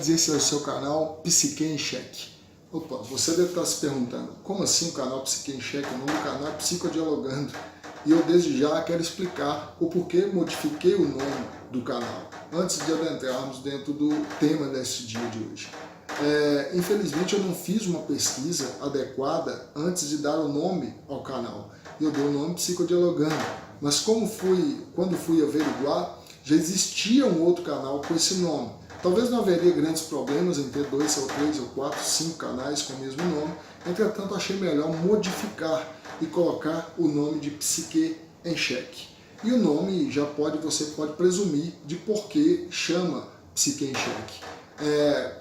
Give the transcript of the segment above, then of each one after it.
nerds, esse é o seu canal Psique em Xeque. Opa, você deve estar se perguntando, como assim o canal Psique em Xeque? O nome do canal é Psicodialogando. E eu desde já quero explicar o porquê modifiquei o nome do canal, antes de adentrarmos dentro do tema desse dia de hoje. Infelizmente eu não fiz uma pesquisa adequada antes de dar o nome ao canal. Eu dei o nome Psicodialogando, mas quando fui averiguar, já existia um outro canal com esse nome. Talvez não haveria grandes problemas em ter 2 ou 3 ou 4, 5 canais com o mesmo nome, entretanto achei melhor modificar e colocar o nome de Psique em Xeque. E o nome você pode presumir de por que chama Psique em Xeque.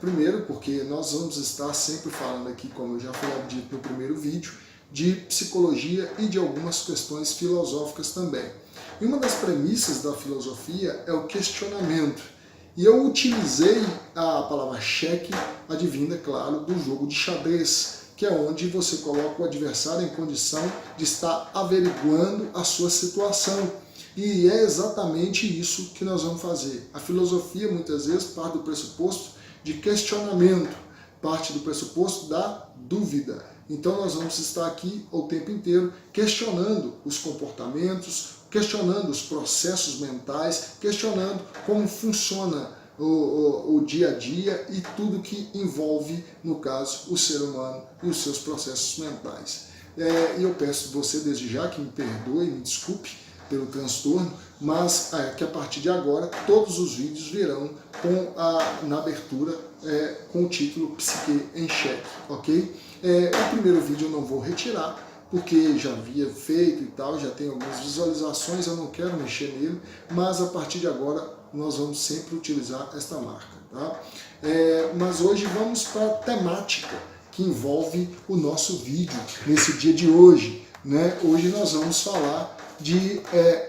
Primeiro porque nós vamos estar sempre falando aqui, como eu já falei dito no primeiro vídeo, de psicologia e de algumas questões filosóficas também. E uma das premissas da filosofia é o questionamento. E eu utilizei a palavra xeque, advinda, claro, do jogo de xadrez, que é onde você coloca o adversário em condição de estar averiguando a sua situação. E é exatamente isso que nós vamos fazer. A filosofia, muitas vezes, parte do pressuposto de questionamento, parte do pressuposto da dúvida. Então nós vamos estar aqui o tempo inteiro questionando os comportamentos, questionando os processos mentais, questionando como funciona o dia a dia e tudo que envolve, no caso, o ser humano e os seus processos mentais. E eu peço você desde já que me perdoe, me desculpe pelo transtorno, mas que a partir de agora todos os vídeos virão na abertura com o título Psique em Xeque, ok? O primeiro vídeo eu não vou retirar, porque já havia feito e tal, já tem algumas visualizações, eu não quero mexer nele, mas a partir de agora nós vamos sempre utilizar esta marca, tá? Mas hoje vamos para a temática que envolve o nosso vídeo nesse dia de hoje, né? Hoje nós vamos falar de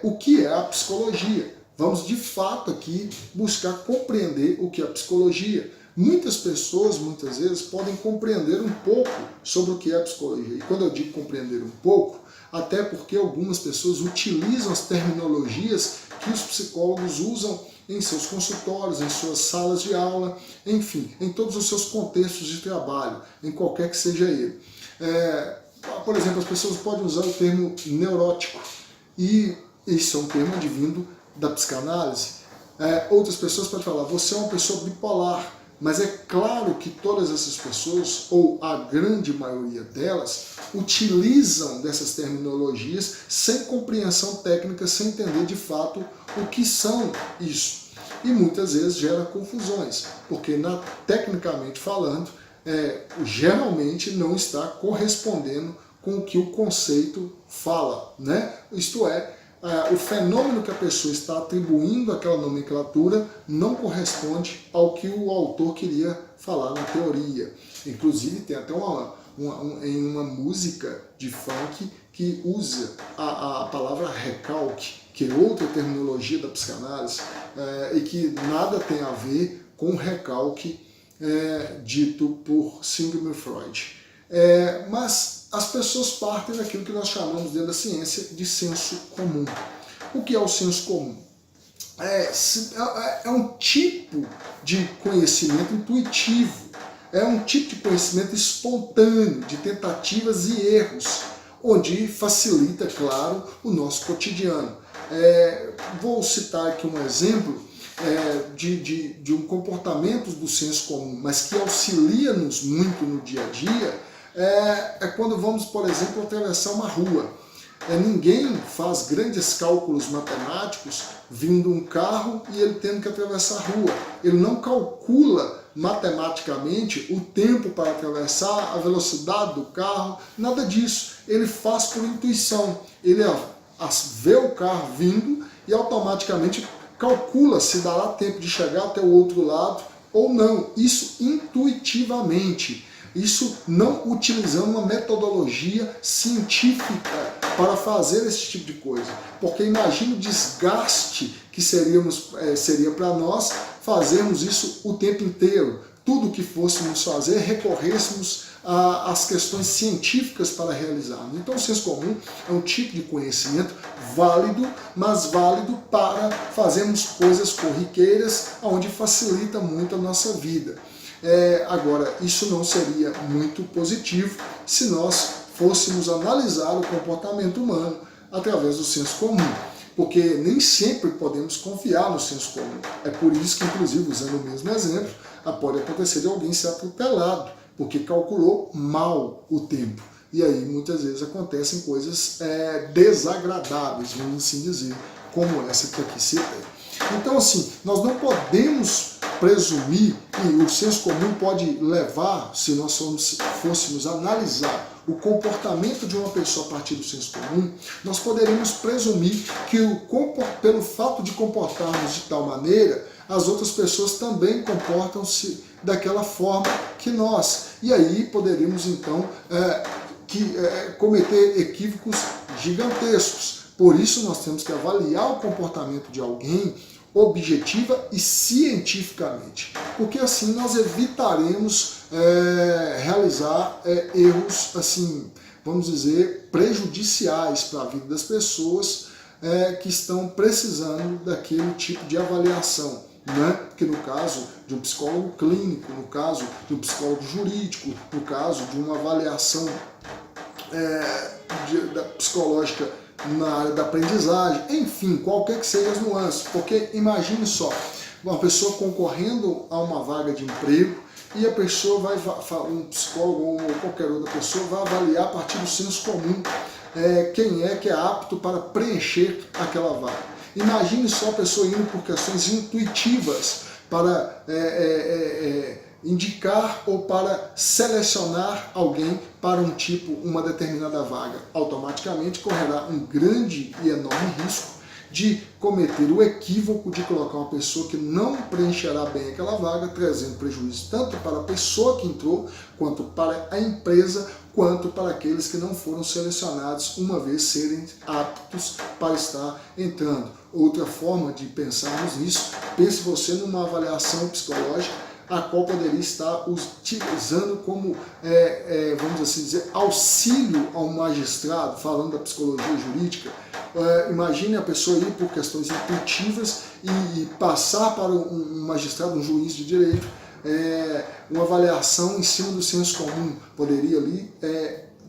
o que é a psicologia. Vamos de fato aqui buscar compreender o que é a psicologia. Muitas pessoas, muitas vezes, podem compreender um pouco sobre o que é a psicologia. E quando eu digo compreender um pouco, até porque algumas pessoas utilizam as terminologias que os psicólogos usam em seus consultórios, em suas salas de aula, enfim, em todos os seus contextos de trabalho, em qualquer que seja ele. Por exemplo, as pessoas podem usar o termo neurótico, e isso é um termo advindo da psicanálise. Outras pessoas podem falar, você é uma pessoa bipolar, mas é claro que todas essas pessoas, ou a grande maioria delas, utilizam dessas terminologias sem compreensão técnica, sem entender de fato o que são isso. E muitas vezes gera confusões, porque tecnicamente falando, geralmente não está correspondendo com o que o conceito fala, né? Isto é, o fenômeno que a pessoa está atribuindo àquela nomenclatura não corresponde ao que o autor queria falar na teoria. Inclusive tem até em uma música de funk que usa a palavra recalque, que é outra terminologia da psicanálise, e que nada tem a ver com o recalque dito por Sigmund Freud. Mas as pessoas partem daquilo que nós chamamos dentro da ciência de senso comum. O que é o senso comum? É um tipo de conhecimento intuitivo, é um tipo de conhecimento espontâneo, de tentativas e erros, onde facilita, claro, o nosso cotidiano. Vou citar aqui um exemplo de um comportamento do senso comum, mas que auxilia-nos muito no dia a dia. Quando vamos, por exemplo, atravessar uma rua. Ninguém faz grandes cálculos matemáticos vindo um carro e ele tendo que atravessar a rua. Ele não calcula matematicamente o tempo para atravessar, a velocidade do carro, nada disso. Ele faz por intuição. Ele vê o carro vindo e automaticamente calcula se dará tempo de chegar até o outro lado ou não. Isso intuitivamente. Isso não utilizando uma metodologia científica para fazer esse tipo de coisa. Porque imagina o desgaste que seria para nós fazermos isso o tempo inteiro. Tudo que fôssemos fazer, recorrêssemos às questões científicas para realizar. Então o senso comum é um tipo de conhecimento válido, mas válido para fazermos coisas corriqueiras, onde facilita muito a nossa vida. Agora, isso não seria muito positivo se nós fôssemos analisar o comportamento humano através do senso comum, porque nem sempre podemos confiar no senso comum. É por isso que, inclusive, usando o mesmo exemplo, pode acontecer de alguém ser atropelado, porque calculou mal o tempo. E aí, muitas vezes, acontecem coisas desagradáveis, vamos assim dizer, como essa que aqui citei. Então, assim, nós não podemos presumir que o senso comum pode levar, se nós fôssemos analisar o comportamento de uma pessoa a partir do senso comum, nós poderíamos presumir que pelo fato de comportarmos de tal maneira, as outras pessoas também comportam-se daquela forma que nós. E aí poderíamos, então, cometer equívocos gigantescos. Por isso nós temos que avaliar o comportamento de alguém objetiva e cientificamente, porque assim nós evitaremos realizar erros, assim, vamos dizer, prejudiciais para a vida das pessoas que estão precisando daquele tipo de avaliação, né? Que no caso de um psicólogo clínico, no caso de um psicólogo jurídico, no caso de uma avaliação psicológica na área da aprendizagem, enfim, qualquer que seja as nuances, porque imagine só, uma pessoa concorrendo a uma vaga de emprego e a pessoa um psicólogo ou qualquer outra pessoa vai avaliar a partir do senso comum quem é que é apto para preencher aquela vaga. Imagine só a pessoa indo por questões intuitivas para indicar ou para selecionar alguém para uma determinada vaga. Automaticamente correrá um grande e enorme risco de cometer o equívoco de colocar uma pessoa que não preencherá bem aquela vaga, trazendo prejuízo tanto para a pessoa que entrou, quanto para a empresa, quanto para aqueles que não foram selecionados, uma vez serem aptos para estar entrando. Outra forma de pensarmos nisso, pense você numa avaliação psicológica a qual poderia estar utilizando como, vamos assim dizer, auxílio ao magistrado, falando da psicologia jurídica. Imagine a pessoa ir por questões intuitivas e passar para um magistrado, um juiz de direito, uma avaliação em cima do senso comum. Poderia ali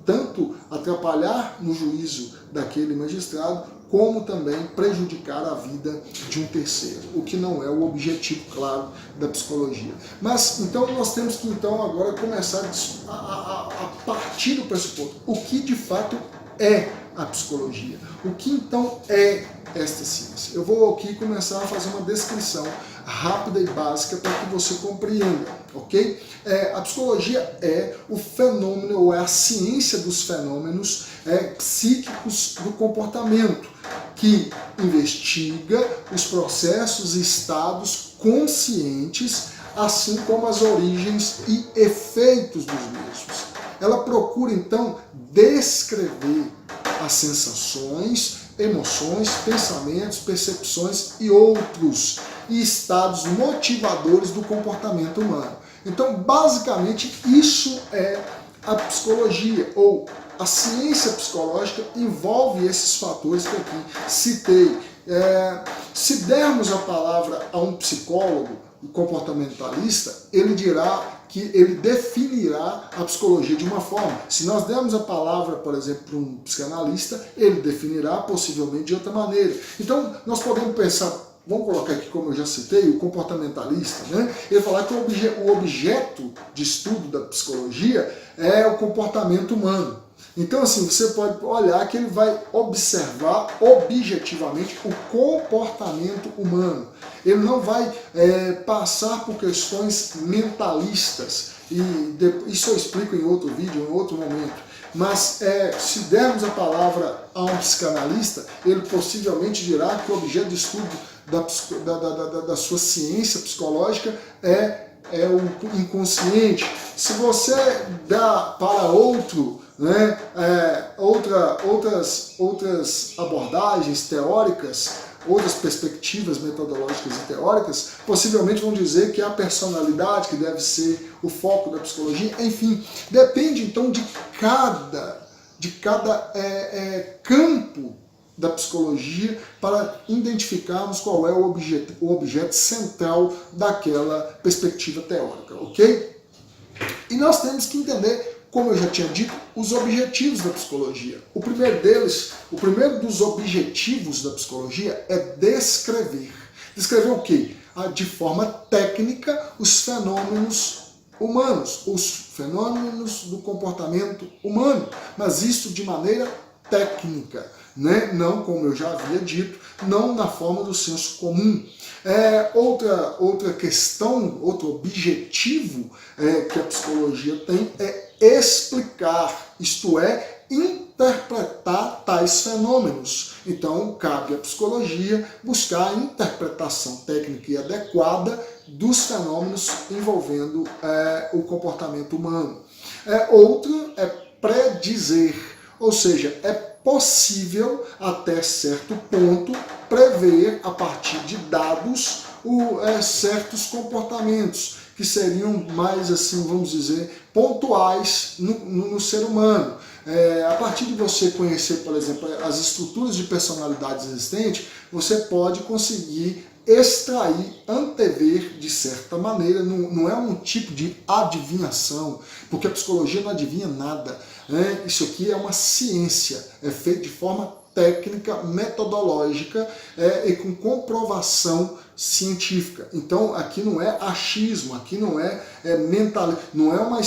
tanto atrapalhar no juízo daquele magistrado, como também prejudicar a vida de um terceiro, o que não é o objetivo, claro, da psicologia. Mas, então, nós temos que, então, agora começar a partir do pressuposto. O que, de fato, é a psicologia? O que, então, é esta ciência? Eu vou aqui começar a fazer uma descrição rápida e básica para que você compreenda, ok? A psicologia é o fenômeno, ou é a ciência dos fenômenos psíquicos do comportamento, que investiga os processos e estados conscientes, assim como as origens e efeitos dos mesmos. Ela procura, então, descrever as sensações, emoções, pensamentos, percepções e outros estados motivadores do comportamento humano. Então, basicamente, isso é a psicologia, ou a ciência psicológica envolve esses fatores que aqui citei. Se dermos a palavra a um psicólogo, um comportamentalista, ele definirá a psicologia de uma forma. Se nós dermos a palavra, por exemplo, para um psicanalista, ele definirá possivelmente de outra maneira. Então, nós podemos pensar, vamos colocar aqui, como eu já citei, o comportamentalista, né? Ele falar que o objeto de estudo da psicologia é o comportamento humano. Então, assim, você pode olhar que ele vai observar objetivamente o comportamento humano. Ele não vai passar por questões mentalistas. E isso eu explico em outro vídeo, em outro momento. Mas se dermos a palavra a um psicanalista, ele possivelmente dirá que o objeto de estudo da sua ciência psicológica é o inconsciente. Se você dá para outro, né, outras abordagens teóricas, outras perspectivas metodológicas e teóricas, possivelmente vão dizer que é a personalidade que deve ser o foco da psicologia. Enfim, depende então de cada campo da psicologia para identificarmos qual é o objeto central daquela perspectiva teórica, ok? E nós temos que entender, como eu já tinha dito, os objetivos da psicologia. O primeiro dos objetivos da psicologia é descrever. Descrever o quê? De forma técnica, os fenômenos humanos, os fenômenos do comportamento humano, mas isso de maneira técnica, né? Não, como eu já havia dito, não na forma do senso comum. Outra questão, outro objetivo que a psicologia tem é explicar, isto é, interpretar tais fenômenos. Então, cabe à psicologia buscar a interpretação técnica e adequada dos fenômenos envolvendo o comportamento humano. Outra é predizer, ou seja, é possível, até certo ponto, prever, a partir de dados, certos comportamentos que seriam mais, assim, vamos dizer, pontuais no ser humano. A partir de você conhecer, por exemplo, as estruturas de personalidades existentes, você pode conseguir extrair, antever de certa maneira, não é um tipo de adivinhação, porque a psicologia não adivinha nada, né? Isso aqui é uma ciência, é feito de forma técnica, metodológica e com comprovação científica. Então aqui não é achismo, aqui não é mental, não é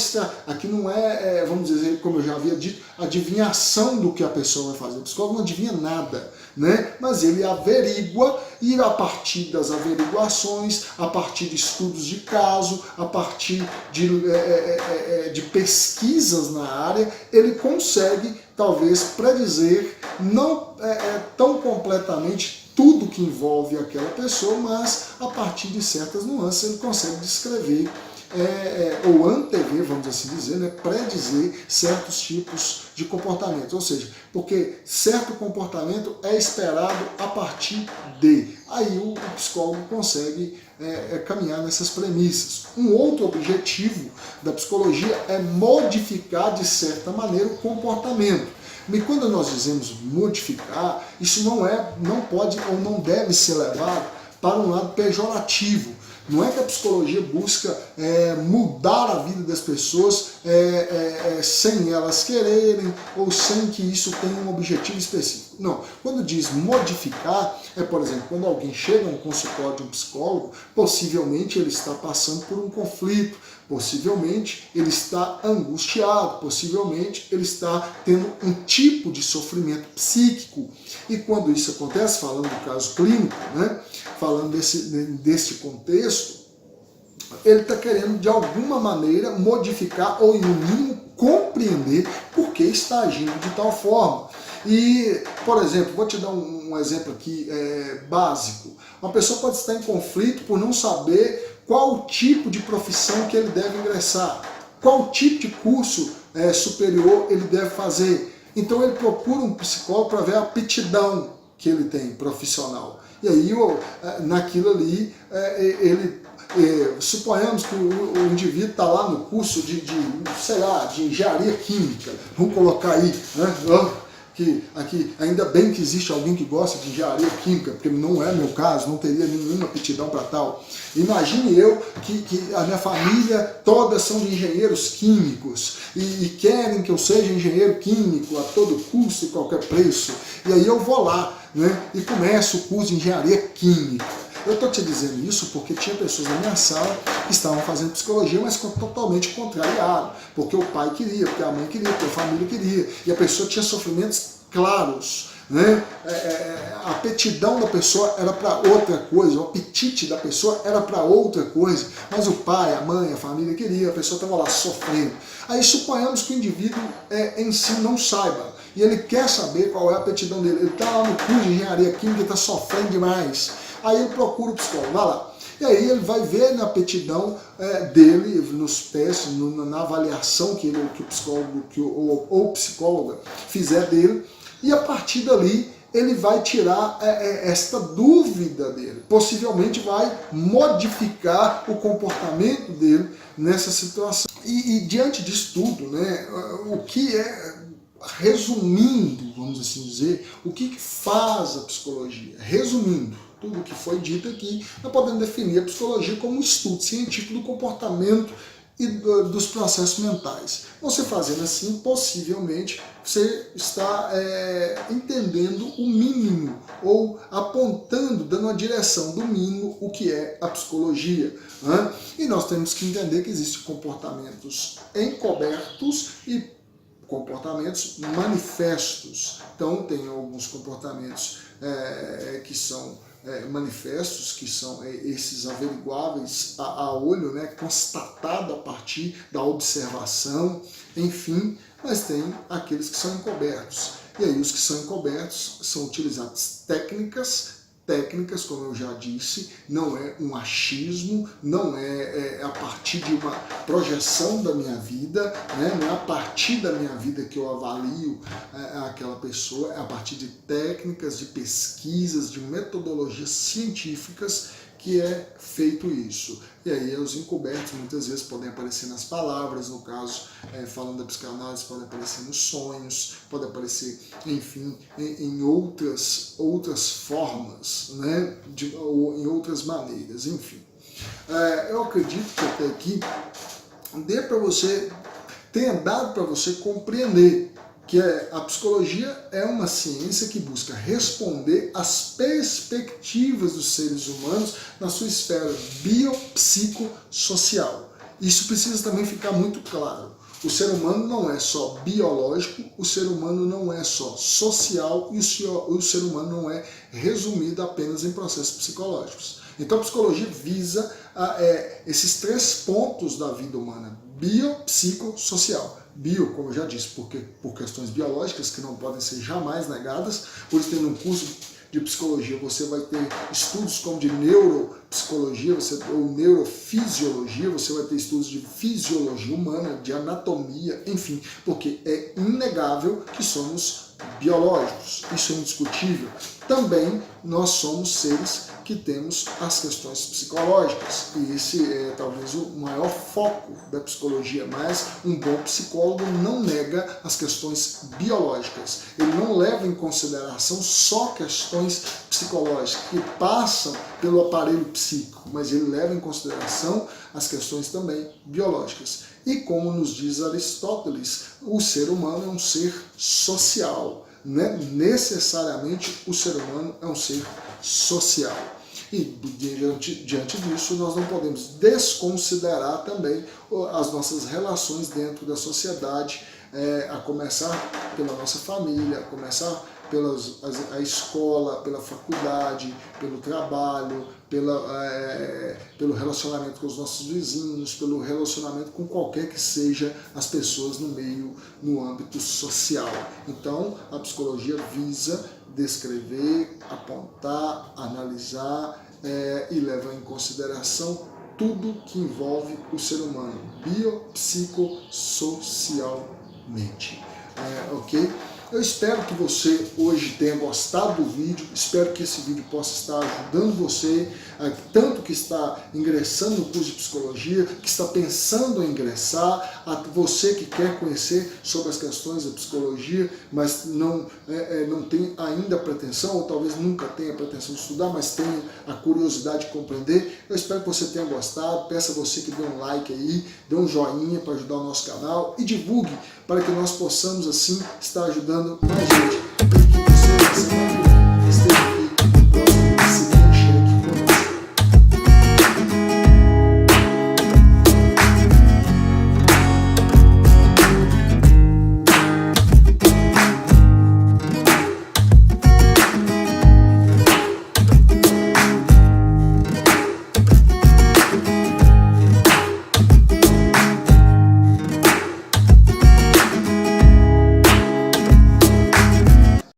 aqui não é, vamos dizer, como eu já havia dito, adivinhação do que a pessoa vai fazer. O psicólogo não adivinha nada, né? Mas ele averigua e a partir das averiguações, a partir de estudos de caso, a partir de pesquisas na área, ele consegue talvez predizer, não tão completamente tudo que envolve aquela pessoa, mas a partir de certas nuances ele consegue descrever ou antever, vamos assim dizer, né, predizer certos tipos de comportamento. Ou seja, porque certo comportamento é esperado a partir de. Aí o psicólogo consegue caminhar nessas premissas. Um outro objetivo da psicologia é modificar de certa maneira o comportamento. E quando nós dizemos modificar, isso não pode ou não deve ser levado para um lado pejorativo. Não é que a psicologia busca mudar a vida das pessoas sem elas quererem ou sem que isso tenha um objetivo específico. Não. Quando diz modificar, por exemplo, quando alguém chega a um consultório de um psicólogo, possivelmente ele está passando por um conflito, possivelmente ele está angustiado, possivelmente ele está tendo um tipo de sofrimento psíquico. E quando isso acontece, falando do caso clínico, né, falando desse contexto, ele está querendo de alguma maneira modificar ou, no mínimo, compreender por que está agindo de tal forma. E, por exemplo, vou te dar um exemplo aqui básico. Uma pessoa pode estar em conflito por não saber qual tipo de profissão que ele deve ingressar, qual tipo de curso superior ele deve fazer. Então ele procura um psicólogo para ver a aptidão que ele tem profissional. E aí, naquilo ali, suponhamos que o indivíduo está lá no curso de engenharia química, vamos colocar aí, né? Que aqui, ainda bem que existe alguém que gosta de engenharia química, porque não é meu caso, não teria nenhuma aptidão para tal. Imagine eu que a minha família toda são de engenheiros químicos e querem que eu seja engenheiro químico a todo custo e qualquer preço. E aí eu vou lá, né, e começo o curso de engenharia química. Eu estou te dizendo isso porque tinha pessoas na minha sala que estavam fazendo psicologia, mas totalmente contrariado, porque o pai queria, porque a mãe queria, porque a família queria, e a pessoa tinha sofrimentos claros, né? A aptidão da pessoa era para outra coisa, o apetite da pessoa era para outra coisa, mas o pai, a mãe, a família queria, a pessoa estava lá sofrendo. Aí suponhamos que o indivíduo em si não saiba, e ele quer saber qual é a aptidão dele, ele está lá no curso de engenharia química, está sofrendo demais. Aí ele procura o psicólogo, vai lá. E aí ele vai ver na aptidão dele, nos testes, na avaliação que o psicólogo ou psicóloga fizer dele, e a partir dali ele vai tirar esta dúvida dele. Possivelmente vai modificar o comportamento dele nessa situação. E diante disso tudo, né, o que é resumindo, vamos assim dizer, o que faz a psicologia? Resumindo tudo o que foi dito aqui, nós podemos definir a psicologia como um estudo científico do comportamento e dos processos mentais. Você fazendo assim, possivelmente, você está entendendo o mínimo, ou apontando, dando uma direção do mínimo, o que é a psicologia. Né? E nós temos que entender que existem comportamentos encobertos e comportamentos manifestos. Então, tem alguns comportamentos que são manifestos, que são esses averiguáveis a olho, né, constatado a partir da observação, enfim, mas tem aqueles que são encobertos. E aí os que são encobertos são utilizadas técnicas, como eu já disse, não é um achismo, não é a partir de uma projeção da minha vida, né? Não é a partir da minha vida que eu avalio aquela pessoa, é a partir de técnicas, de pesquisas, de metodologias científicas que é feito isso. E aí os encobertos muitas vezes podem aparecer nas palavras, no caso, falando da psicanálise, podem aparecer nos sonhos, pode aparecer, enfim, em outras formas, né? Ou em outras maneiras, enfim. Eu acredito que até aqui tenha dado para você compreender que a psicologia é uma ciência que busca responder às perspectivas dos seres humanos na sua esfera biopsicossocial. Isso precisa também ficar muito claro. O ser humano não é só biológico, o ser humano não é só social e o ser humano não é resumido apenas em processos psicológicos. Então a psicologia visa esses 3 pontos da vida humana: biopsicossocial. Bio, como eu já disse, por questões biológicas que não podem ser jamais negadas. Por isso, no curso de psicologia, você vai ter estudos como de neuropsicologia ou neurofisiologia, você vai ter estudos de fisiologia humana, de anatomia, enfim, porque é inegável que somos biológicos, isso é indiscutível. Também nós somos seres que temos as questões psicológicas, e esse é talvez o maior foco da psicologia, mas um bom psicólogo não nega as questões biológicas, ele não leva em consideração só questões psicológicas que passam pelo aparelho psíquico, mas ele leva em consideração as questões também biológicas. E como nos diz Aristóteles, o ser humano é um ser social, né? Necessariamente o ser humano é um ser social. E diante disso, nós não podemos desconsiderar também as nossas relações dentro da sociedade, a começar pela nossa família, a começar pela escola, pela faculdade, pelo trabalho, pelo relacionamento com os nossos vizinhos, pelo relacionamento com qualquer que seja as pessoas no âmbito social. Então, a psicologia visa descrever, apontar, analisar e leva em consideração tudo que envolve o ser humano, biopsicossocialmente. Ok? Eu espero que você hoje tenha gostado do vídeo, espero que esse vídeo possa estar ajudando você, tanto que está ingressando no curso de psicologia, que está pensando em ingressar, a você que quer conhecer sobre as questões da psicologia, mas não tem ainda a pretensão, ou talvez nunca tenha a pretensão de estudar, mas tenha a curiosidade de compreender. Eu espero que você tenha gostado, peço a você que dê um like aí, dê um joinha para ajudar o nosso canal e divulgue para que nós possamos assim estar ajudando mais gente.